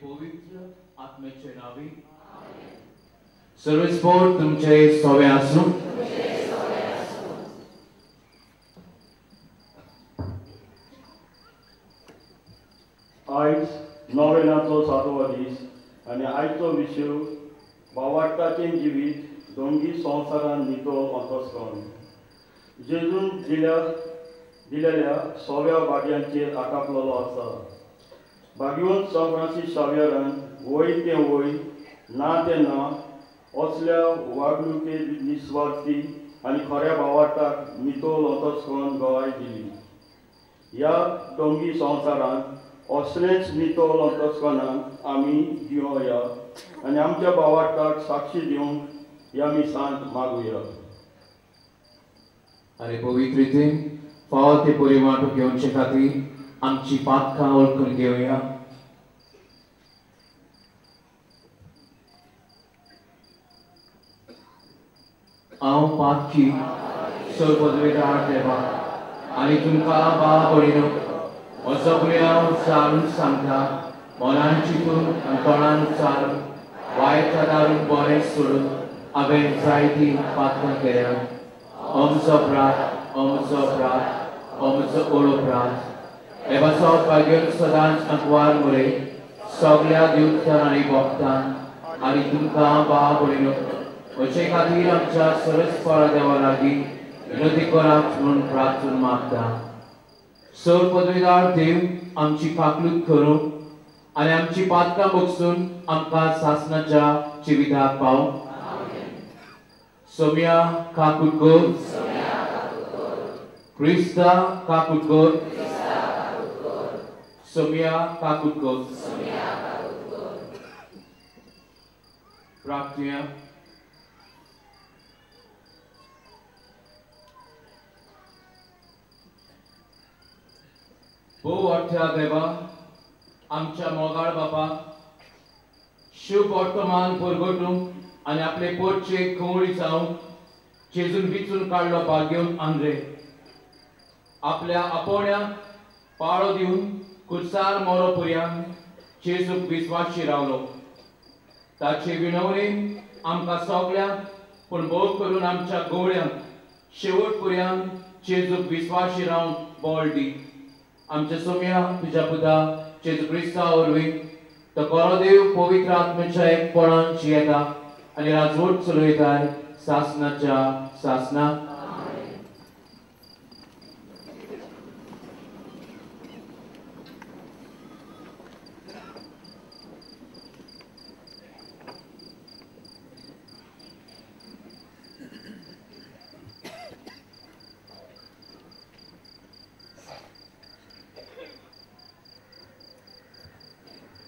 पवित्र आत्म्याचे नावे सर्वस्फोट तुमचे सोवे आसूं. आयज नोवेनाचो 7वो दीस आनी आयचो विशय भावार्थाचें जिवीत दोंगी संवसारान नितळ अंतस्करण. जेजून दिलेल्या सोव्या भाग्यांचेर आकापलेलो आसा. भाग्यवंत सान फ्रांसीस शावेरान वय तें वय ना तें ना असल्या वागणुके निस्वार्थी आनी खऱ्या भावार्थाक नितळ अंतस्करण गवाय दिली. ह्या दोंगी संवसारांत असलेंच नितळ अंतस्करणाक आमी जियोया आनी आमच्या भावार्थाक साक्षी दिवंक ह्या मिसांत मागुया. अरे पवित्रितेन फावो ते परिवार घेवचे खातीर आमची पातकां वळखून घेवया. हांव पातकी सर पदवेदार देवा आनी तुमकां बाब भयणो हो सगळें हांव सारून सांगता. मनान चिंतून आनी तोंडान उच्चारून वायट दारून बरें सोडून हांवें जायतीं पातकां केल्यात. अमचो प्रात अमचो प्रात अमचो ओळो प्रात. हे पासत भाग्यवंत सदांच अकवार मुरे सगळ्या दिवचान आनी भक्तान आनी तुमकां बाब भयणो अशे खातीर आमच्या सरस्वरा देवा लागीं विनंती करात म्हणून प्रार्थून मागता. सर पदवीदार देव आमची काकलूत करूं आनी आमची पातकां बगसून आमकां सासणाच्या जिविताक पावूं. सोम्या काकुटकोर क्रिस्ता काकुटकोर सोम्या काकुटकोर. प्रार्थना. भोव अठ्या देवा आमच्या मोगाळ बापा शुभ वर्तमान परगटूंक आनी आपले पोटचे खवळी जावंक जेजून बिचून काडलो भाग्यवंत आंद्रे आपल्या आपोवण्याक पाळो दिवन कुडसार मोरो पर्यंत जेजूक विस्वाशी रावलो. ताचे विनवणेन आमकां सगळ्यांक पूण भोव करून आमच्या गवळ्यांक शेवट पर्यंत जेजूक विस्वाशी रावंक बळ दी. आमच्या सोम्या तुज्या पुता जेजू क्रिस्ता वरवीं तो बरो देव पवित्र आत्म्याच्या एकपणान जियेता आनी राजवट चलयताय सासणाच्या सासणाक.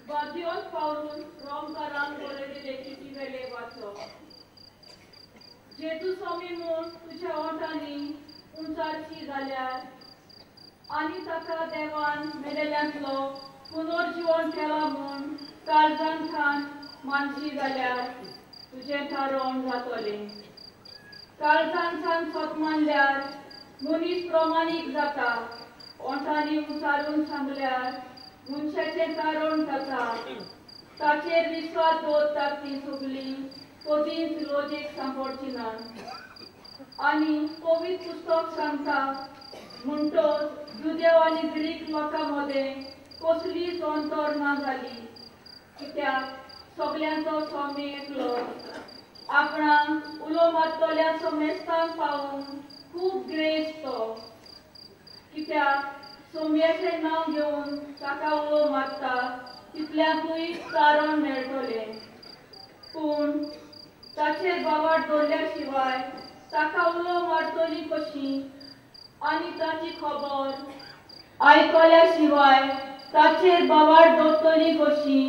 भाग्यवंत पावरून रोमकारान बरयले लेखीची वेले वाचो. जेजू स्वामी म्हूण तुज्या ओठांनी उंचारची जाल्यार आनी ताका देवान मेलेल्यांतलो पुनर्जीवन केला म्हूण काळजान खान मानशी जाल्यार तुजें थारोवण जातलें. काळजान खान स्वत मानल्यार मनीस प्रमाणीक जाता. ओठांनी उंचारून सांगल्यार मनशाचें तारण जाता. ताचेर विश्वास दवरतात ती सगळीं कधीच लॉजीक सांपडची ना. आनी पवित्र पुस्तक सांगता म्हणटच जुदेव आनी ग्रीक लोकां मदें कसलीच अंतर ना जाली. कित्याक सगळ्यांचो स्वामी एकलो. आपणाक उलो मारतल्या समेस्तांक पावूंक खूब ग्रेस तो. कित्याक सोम्याचें नांव घेवन ताका उलो मारता तितल्याकूय तारण मेळटलें. पूण ताचेर बाबाट दवरल्या शिवाय ताका उलो मारतली कशी आनी ताची खबर आयकल्या शिवाय ताचेर बाबाट दवरतली कशी.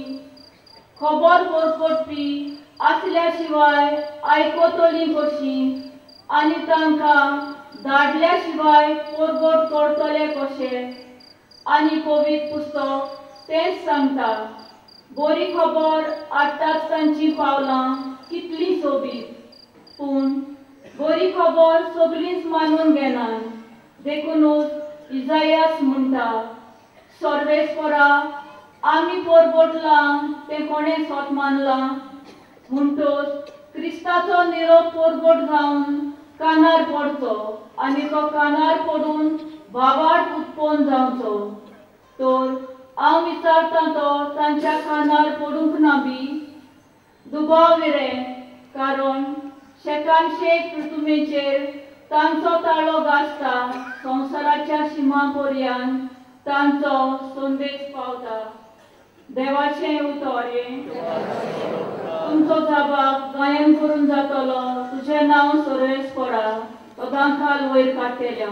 खबर परपडपी आसल्या शिवाय आयकतली कशी आनी तांकां धाडल्या शिवाय परगट करतले कशे. आनी पवित्र पुस्तक तेच सांगता. बरी खबर आतांच तांची पावलां कितली सोबीत. पूण बरी खबर सगळींच मानून घेनात. देखूनच इजायास म्हणटा सर्वेस्परा आमी पोरबोटलां ते कोणे सोत मानलां म्हणटोच क्रिस्ताचो निरोप पोरबोट जावन कानार पडचो आनी तो कानार पडून भावाट उत्पन्न जावचो तर हांव विचारता तो तांच्या कानार पडूंक ना बी दुबाव विरे कारण शेकान शेक पृथ्वीचेर तांचो ताळो गाजता संवसाराच्या शिमा पर्यंत तांचो संदेश पावता देवाचें उतोरे तुमचो जाबाब गायन करून जातलो तुझें नांव सरेस पडा सदांकाल वयर काडटेल्या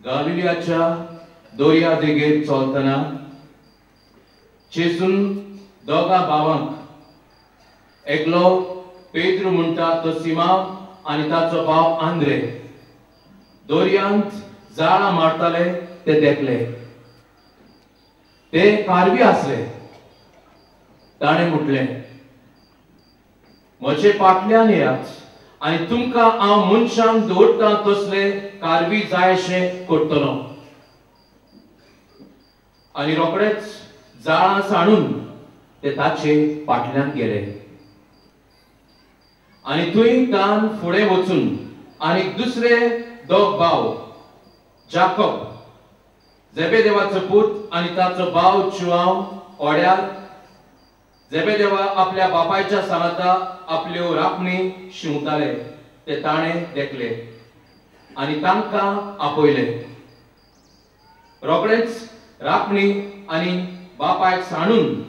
गालिलियाच्या दोर्या देगेर चलतना जेसून दोगा भावांक एकलो पेद्रू म्हणटा तो सिमाव आनी ताचो भाव आंद्रे दोर्यांत जाळां मारताले ते देखले ते कारवी आसले ताणें म्हटलें म्हजे फाटल्यान येयात आनी तुमकां हांव मनशांक दवरता तसले कारवी जायशें करतलो आनी रोखडेच जाळां साणून ते ताचे फाटल्यान गेले आनी थंय तान फुडें वचून आनी दुसरे दोग भाव जाकोब जेबेदेवाचो पूत आनी ताचो भाव जुआंव ओड्यार जेबे देवा आपल्या बापायच्या सांगाता आपल्यो राखणी शिवताले ते ताणे देखले आणि तांकां आपयले. रोखडेच राखणी आणि बापायक सांडून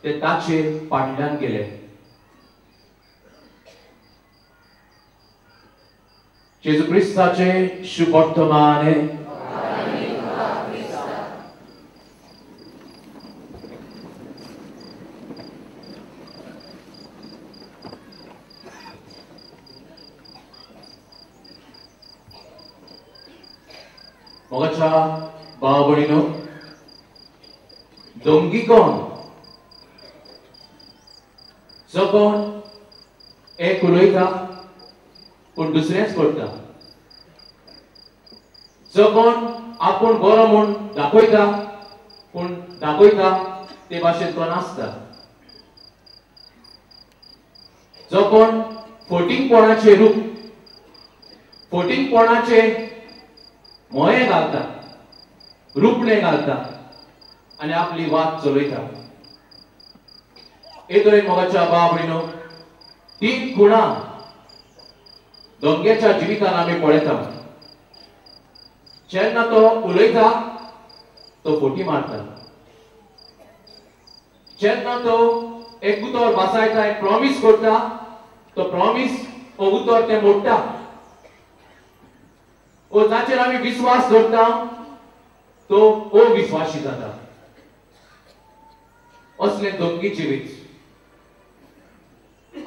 ते ताचे फाटल्यान गेले. जेजू क्रिस्ताचे शुभ वर्तमान मोगाच्या भाव भयणीनो, दोंगी कोण जो कोण एक उलयता पूण दुसरेंच करता, जो कोण आपूण बरो म्हूण दाखयता पूण दाखयता ते भाशेन तो नासता, जो कोण फटींगपणाचे रूप फटींगपणाचे मोये घालता, रुपणे घालता आणि आपली वाद चलयता. हे तरेन मोगाच्या भाव भयणीनो, तीन गुणां दोंग्याच्या जिवितान आमी पळयता. जेन्ना तो उलयता तो फोटी मारता, जेन्ना तो एक उतर बसायता एक प्रॉमिस करता तो प्रॉमिस हो उतर ते मोडटा, ओ जाचेर आमी विश्वास करता तो अविश्वासी जाता. असले दोंगी जिवीत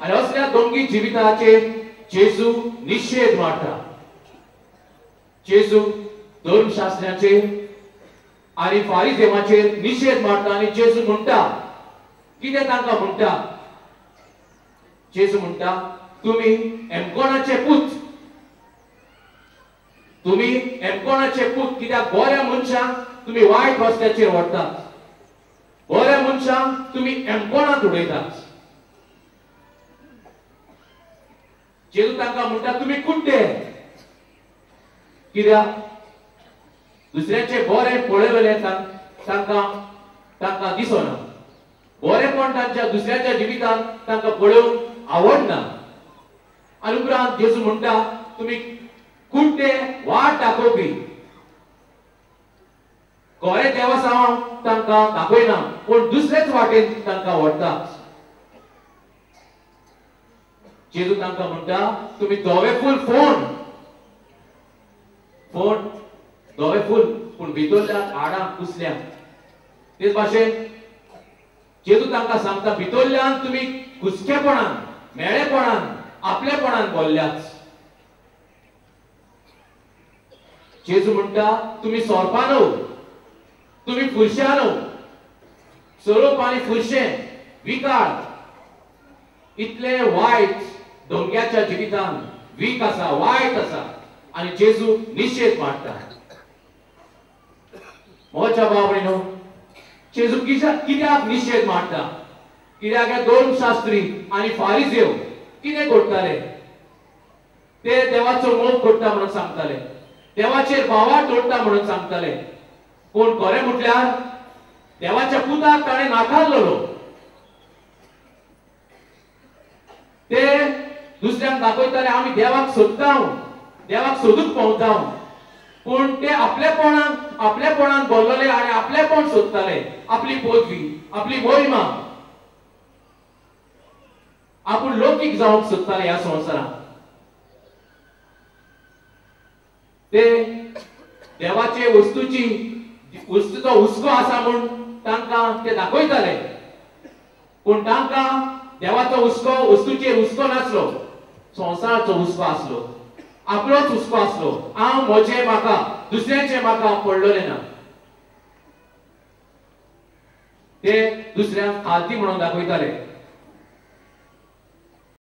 आणि असल्या दोंगी जिविताचेर जेजू निषेध मारता. जेजू धर्मशास्त्राचेर आणि फारिजेवाचेर निषेध मारता आणि जेजू म्हणटा, कितें तांकां म्हणटा? जेजू म्हणटा, तुम्ही एमकोनाचे पूत, तुम्ही एमकोनाचे पूत, कित्याक बऱ्या मनशांक तुम्ही वायट रस्त्याचेर व्हरतात, बऱ्या मनशांक तुम्ही एमकोनात उडयतात. जेजू तांकां म्हणटा, तुम्ही कुड्डे, कित्याक दुसऱ्याचे बरें पळयलेलें तांकां दिसना, बरेपण तांच्या दुसऱ्याच्या जिवितांत तांकां पळोवंक आवडना. आनी उपरांत जेजू म्हणटा, तुम्ही कुड्डे वाट दाखोवपी, खरें देवासांव तांकां दाखयना पूण दुसरेच वाटेन तांकां व्हरतात. जेजू तांकां म्हणटा, तुम्ही धवेफूल फोण धवेफूल पूण भितरल्यान हाडांक कुसल्या. तेच भाशेन जेजू तांकां सांगता, भितरल्यान तुम्ही कुसकेपणान मेळेपणान आपलेपणान बोल्ल्यात. जेजू म्हणटा, तुम्ही सोरपानो, तुम्ही फुरशानो, सोरोप आनी फुरशें विकाळ इतले वायट दोंग्याच्या जिवितान वीक आसा, वायट आसा आणि जेजू निषेध मारता. मोगाच्या भाव भयणीनो, जेजू कित्याक निषेध मारता? कित्याक हे धर्मशास्त्री आणि फारिजेव कितें करताले? ते देवाचो मोग करता म्हणून सांगताले, देवाचेर भावार दवरता म्हणून सांगताले, पूण खरें म्हटल्यार देवाच्या पुताक ताणें नाकारलेलो. ते दुसऱ्यांक दाखयताले, आमी देवाक सोदता, देवाक सोदूंक पावता, पूण ते आपलेपणान बोललेले आणि आपलेपण सोदताले, आपली पदवी, आपली मोहिमा, आपूण लौकीक जावंक सोदताले ह्या संवसारांत. ते देवाचे वस्तूचो हुस्को आसा म्हूण तांकां ते दाखयताले, पूण तांकां देवाचो हुस्को वस्तूचेर हुस्को नासलो, संवसाराचो हुस्को आसलो, आपलोच हुस्को आसलो. हांव म्हजें म्हाका, दुसऱ्याचें म्हाका पडलेलें ना. ते दुसऱ्यांक खालती म्हणून दाखयताले.